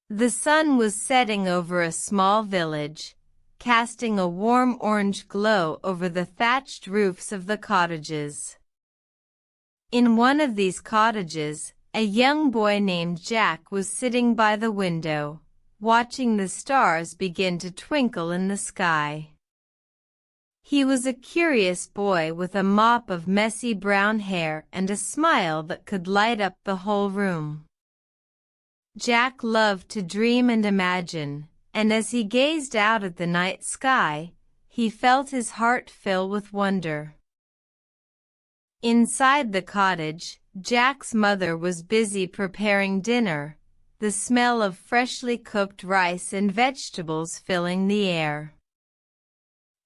The sun was setting over a small village, casting a warm orange glow over the thatched roofs of the cottages. In one of these cottages, a young boy named Jack was sitting by the window, watching the stars begin to twinkle in the sky. He was a curious boy with a mop of messy brown hair and a smile that could light up the whole room. Jack loved to dream and imagine, and as he gazed out at the night sky, he felt his heart fill with wonder. Inside the cottage, Jack's mother was busy preparing dinner, the smell of freshly cooked rice and vegetables filling the air.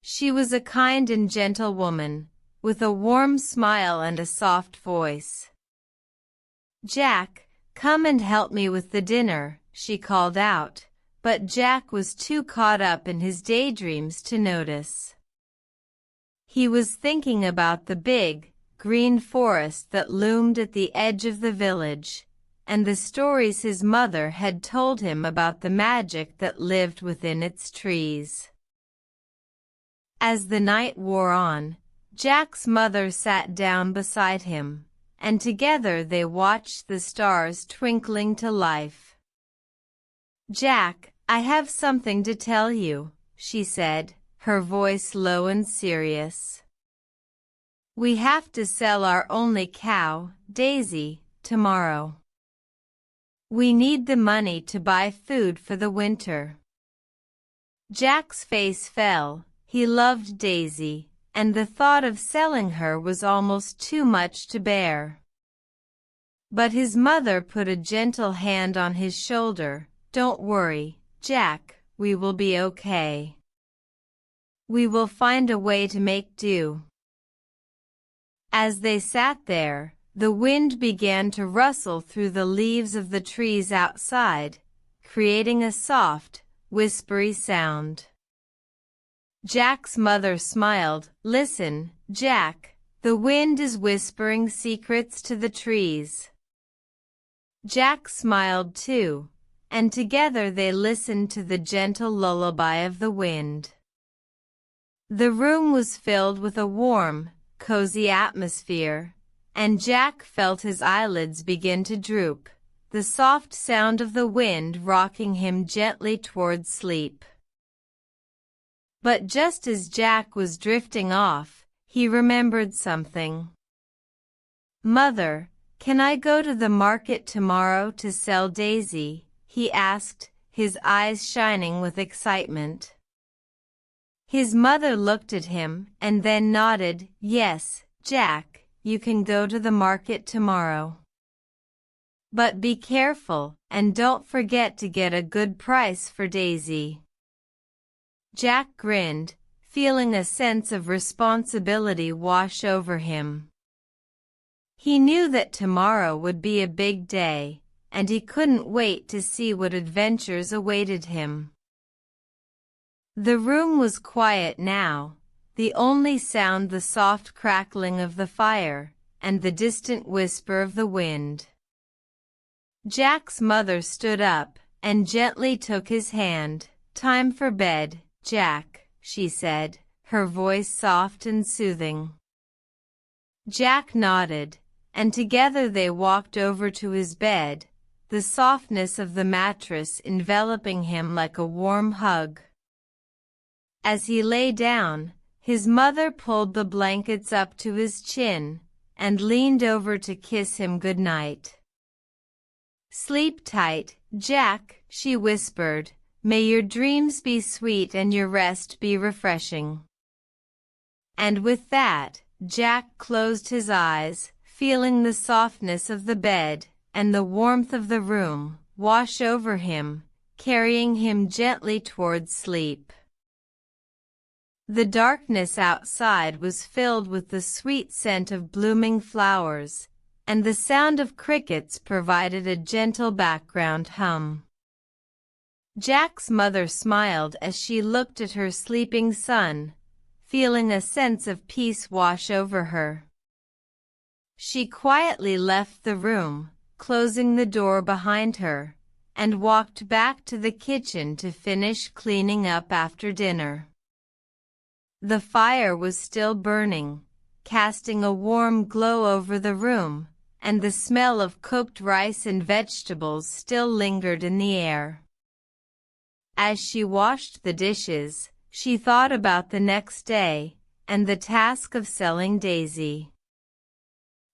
She was a kind and gentle woman, with a warm smile and a soft voice. "Jack, come and help me with the dinner," she called out, but Jack was too caught up in his daydreams to notice. He was thinking about the big, green forest that loomed at the edge of the village, and the stories his mother had told him about the magic that lived within its trees. As the night wore on, Jack's mother sat down beside him, and together they watched the stars twinkling to life. "Jack, I have something to tell you," she said, her voice low and serious. "We have to sell our only cow, Daisy, tomorrow. We need the money to buy food for the winter." Jack's face fell. He loved Daisy, and the thought of selling her was almost too much to bear. But his mother put a gentle hand on his shoulder. "Don't worry, Jack, we will be okay. We will find a way to make do." As they sat there, the wind began to rustle through the leaves of the trees outside, creating a soft, whispery sound. Jack's mother smiled. "Listen, Jack, the wind is whispering secrets to the trees." Jack smiled too, and together they listened to the gentle lullaby of the wind. The room was filled with a warm, cozy atmosphere, and Jack felt his eyelids begin to droop, the soft sound of the wind rocking him gently toward sleep. But just as Jack was drifting off, he remembered something. "Mother, can I go to the market tomorrow to sell Daisy?" he asked, his eyes shining with excitement. His mother looked at him and then nodded. "Yes, Jack, you can go to the market tomorrow. But be careful, and don't forget to get a good price for Daisy." Jack grinned, feeling a sense of responsibility wash over him. He knew that tomorrow would be a big day, and he couldn't wait to see what adventures awaited him. The room was quiet now, the only sound the soft crackling of the fire, and the distant whisper of the wind. Jack's mother stood up, and gently took his hand. "Time for bed, Jack," she said, her voice soft and soothing. Jack nodded, and together they walked over to his bed, the softness of the mattress enveloping him like a warm hug. As he lay down, his mother pulled the blankets up to his chin, and leaned over to kiss him goodnight. "Sleep tight, Jack," she whispered. "May your dreams be sweet and your rest be refreshing." And with that, Jack closed his eyes, feeling the softness of the bed and the warmth of the room wash over him, carrying him gently towards sleep. The darkness outside was filled with the sweet scent of blooming flowers, and the sound of crickets provided a gentle background hum. Jack's mother smiled as she looked at her sleeping son, feeling a sense of peace wash over her. She quietly left the room, closing the door behind her, and walked back to the kitchen to finish cleaning up after dinner. The fire was still burning, casting a warm glow over the room, and the smell of cooked rice and vegetables still lingered in the air. As she washed the dishes, she thought about the next day and the task of selling Daisy.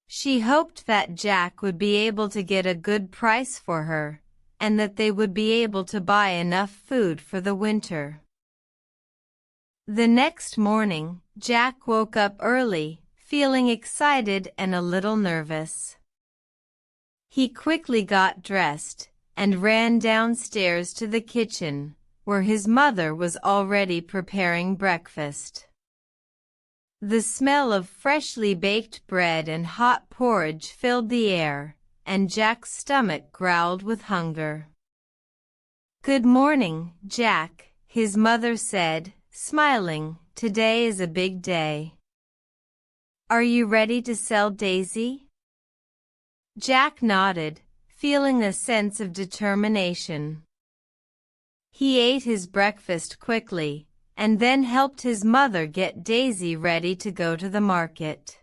She hoped that Jack would be able to get a good price for her, and that they would be able to buy enough food for the winter. The next morning, Jack woke up early, feeling excited and a little nervous. He quickly got dressed and ran downstairs to the kitchen, where his mother was already preparing breakfast. The smell of freshly baked bread and hot porridge filled the air, and Jack's stomach growled with hunger. "Good morning, Jack," his mother said, smiling. "Today is a big day. Are you ready to sell Daisy?" Jack nodded, feeling a sense of determination. He ate his breakfast quickly, and then helped his mother get Daisy ready to go to the market.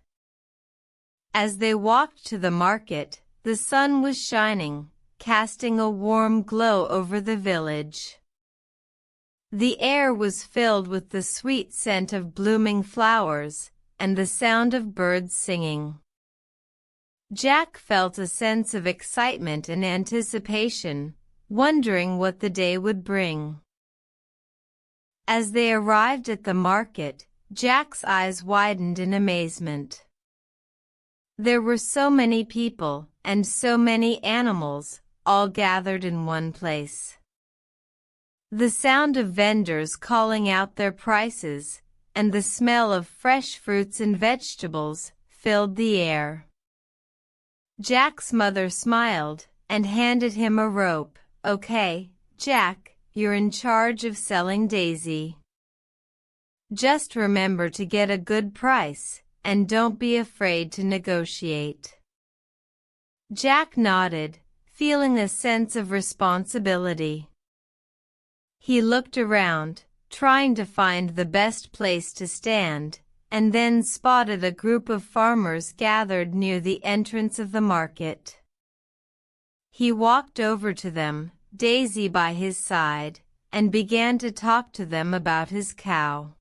As they walked to the market, the sun was shining, casting a warm glow over the village. The air was filled with the sweet scent of blooming flowers and the sound of birds singing. Jack felt a sense of excitement and anticipation, wondering what the day would bring. As they arrived at the market, Jack's eyes widened in amazement. There were so many people and so many animals, all gathered in one place. The sound of vendors calling out their prices and the smell of fresh fruits and vegetables filled the air. Jack's mother smiled and handed him a rope. "Okay, Jack, you're in charge of selling Daisy. Just remember to get a good price, and don't be afraid to negotiate." Jack nodded, feeling a sense of responsibility. He looked around, trying to find the best place to stand, and then spotted a group of farmers gathered near the entrance of the market. He walked over to them, Daisy by his side, and began to talk to them about his cow.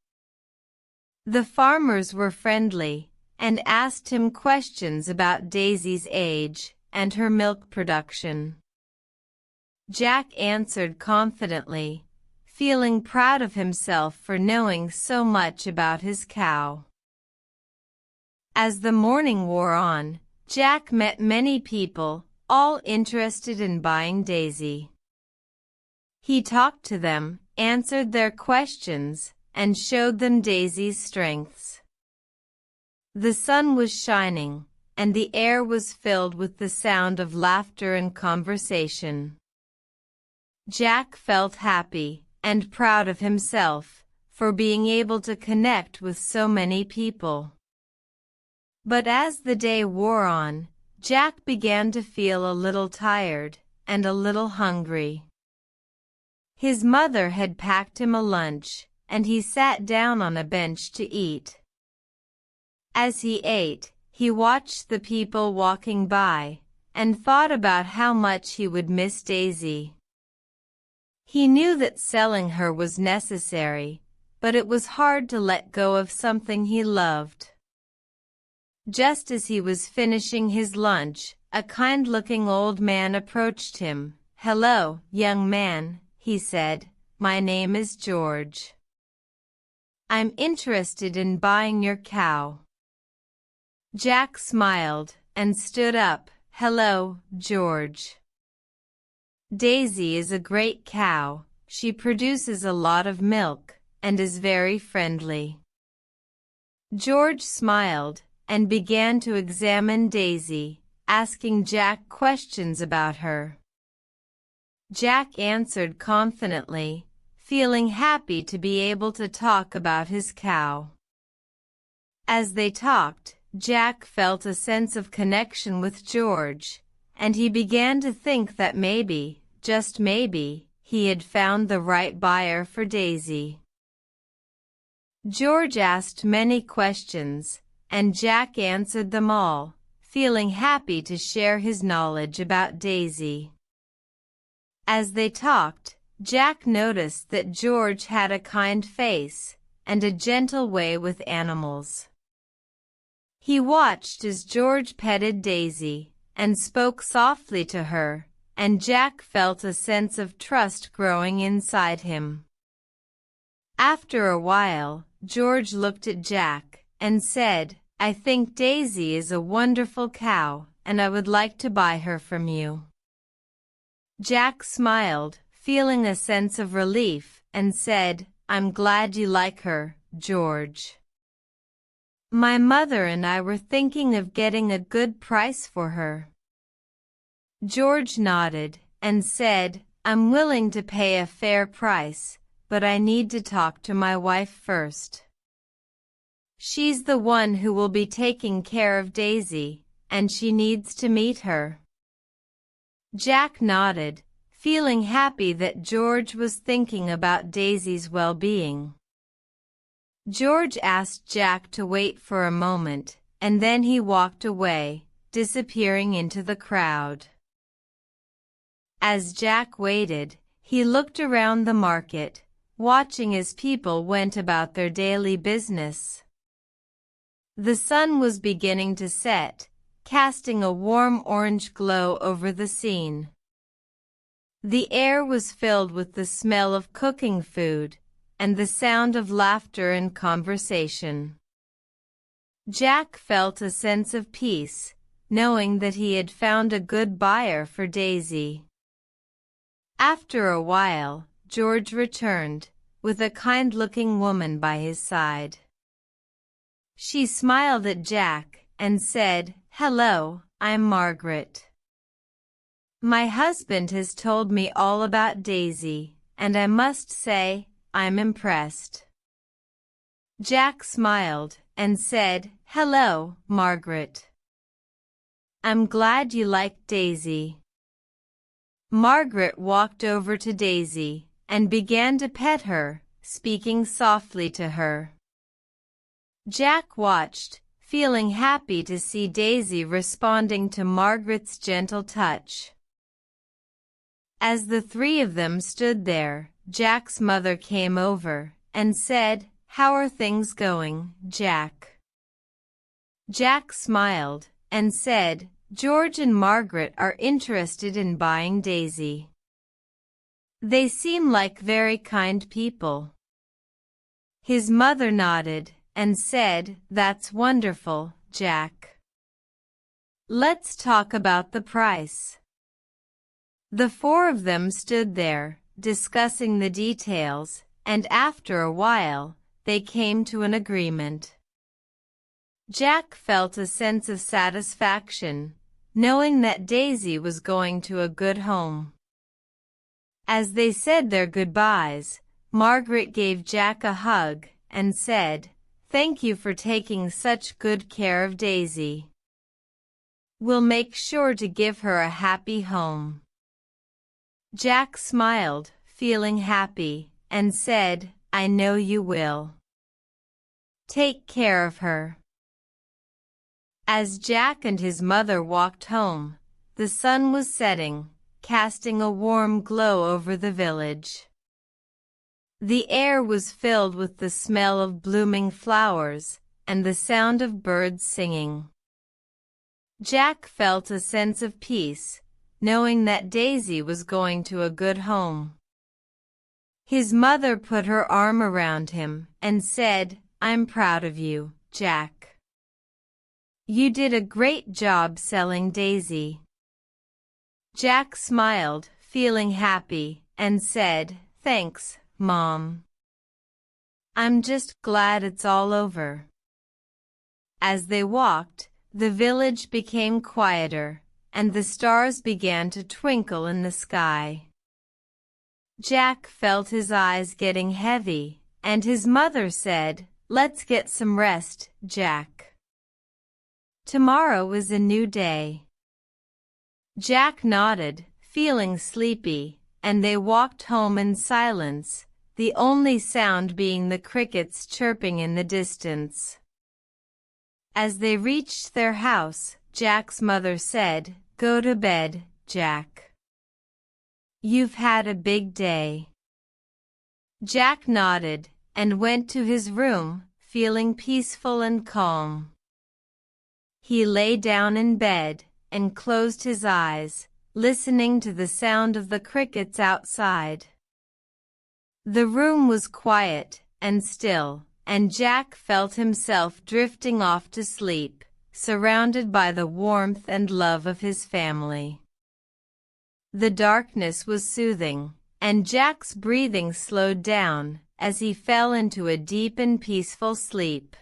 The farmers were friendly and asked him questions about Daisy's age and her milk production. Jack answered confidently, feeling proud of himself for knowing so much about his cow. As the morning wore on, Jack met many people, all interested in buying Daisy. He talked to them, answered their questions, and showed them Daisy's strengths. The sun was shining, and the air was filled with the sound of laughter and conversation. Jack felt happy and proud of himself for being able to connect with so many people. But as the day wore on, Jack began to feel a little tired and a little hungry. His mother had packed him a lunch, and he sat down on a bench to eat. As he ate, he watched the people walking by and thought about how much he would miss Daisy. He knew that selling her was necessary, but it was hard to let go of something he loved. Just as he was finishing his lunch, a kind-looking old man approached him. "Hello, young man," he said. "My name is George. I'm interested in buying your cow." Jack smiled and stood up. "Hello, George. Daisy is a great cow. She produces a lot of milk and is very friendly." George smiled and began to examine Daisy, asking Jack questions about her. Jack answered confidently, feeling happy to be able to talk about his cow. As they talked, Jack felt a sense of connection with George, and he began to think that maybe just maybe, he had found the right buyer for Daisy. George asked many questions, and Jack answered them all, feeling happy to share his knowledge about Daisy. As they talked, Jack noticed that George had a kind face and a gentle way with animals. He watched as George petted Daisy and spoke softly to her, and Jack felt a sense of trust growing inside him. After a while, George looked at Jack and said, "I think Daisy is a wonderful cow, and I would like to buy her from you." Jack smiled, feeling a sense of relief, and said, "I'm glad you like her, George. My mother and I were thinking of getting a good price for her." George nodded and said, "I'm willing to pay a fair price, but I need to talk to my wife first. She's the one who will be taking care of Daisy, and she needs to meet her." Jack nodded, feeling happy that George was thinking about Daisy's well-being. George asked Jack to wait for a moment, and then he walked away, disappearing into the crowd. As Jack waited, he looked around the market, watching as people went about their daily business. The sun was beginning to set, casting a warm orange glow over the scene. The air was filled with the smell of cooking food and the sound of laughter and conversation. Jack felt a sense of peace, knowing that he had found a good buyer for Daisy. After a while, George returned, with a kind-looking woman by his side. She smiled at Jack and said, "Hello, I'm Margaret. My husband has told me all about Daisy, and I must say, I'm impressed." Jack smiled and said, "Hello, Margaret. I'm glad you like Daisy." Margaret walked over to Daisy and began to pet her, speaking softly to her. Jack watched, feeling happy to see Daisy responding to Margaret's gentle touch. As the three of them stood there, Jack's mother came over and said, "How are things going, Jack?" Jack smiled and said, "George and Margaret are interested in buying Daisy. They seem like very kind people." His mother nodded and said, "That's wonderful, Jack. Let's talk about the price." The four of them stood there, discussing the details, and after a while, they came to an agreement. Jack felt a sense of satisfaction, knowing that Daisy was going to a good home. As they said their goodbyes, Margaret gave Jack a hug and said, "Thank you for taking such good care of Daisy. We'll make sure to give her a happy home." Jack smiled, feeling happy, and said, "I know you will. Take care of her." As Jack and his mother walked home, the sun was setting, casting a warm glow over the village. The air was filled with the smell of blooming flowers and the sound of birds singing. Jack felt a sense of peace, knowing that Daisy was going to a good home. His mother put her arm around him and said, "I'm proud of you, Jack. You did a great job selling Daisy." Jack smiled, feeling happy, and said, "Thanks, Mom. I'm just glad it's all over." As they walked, the village became quieter, and the stars began to twinkle in the sky. Jack felt his eyes getting heavy, and his mother said, "Let's get some rest, Jack. Tomorrow is a new day." Jack nodded, feeling sleepy, and they walked home in silence, the only sound being the crickets chirping in the distance. As they reached their house, Jack's mother said, "Go to bed, Jack. You've had a big day." Jack nodded, and went to his room, feeling peaceful and calm. He lay down in bed, and closed his eyes, listening to the sound of the crickets outside. The room was quiet and still, and Jack felt himself drifting off to sleep, surrounded by the warmth and love of his family. The darkness was soothing, and Jack's breathing slowed down as he fell into a deep and peaceful sleep.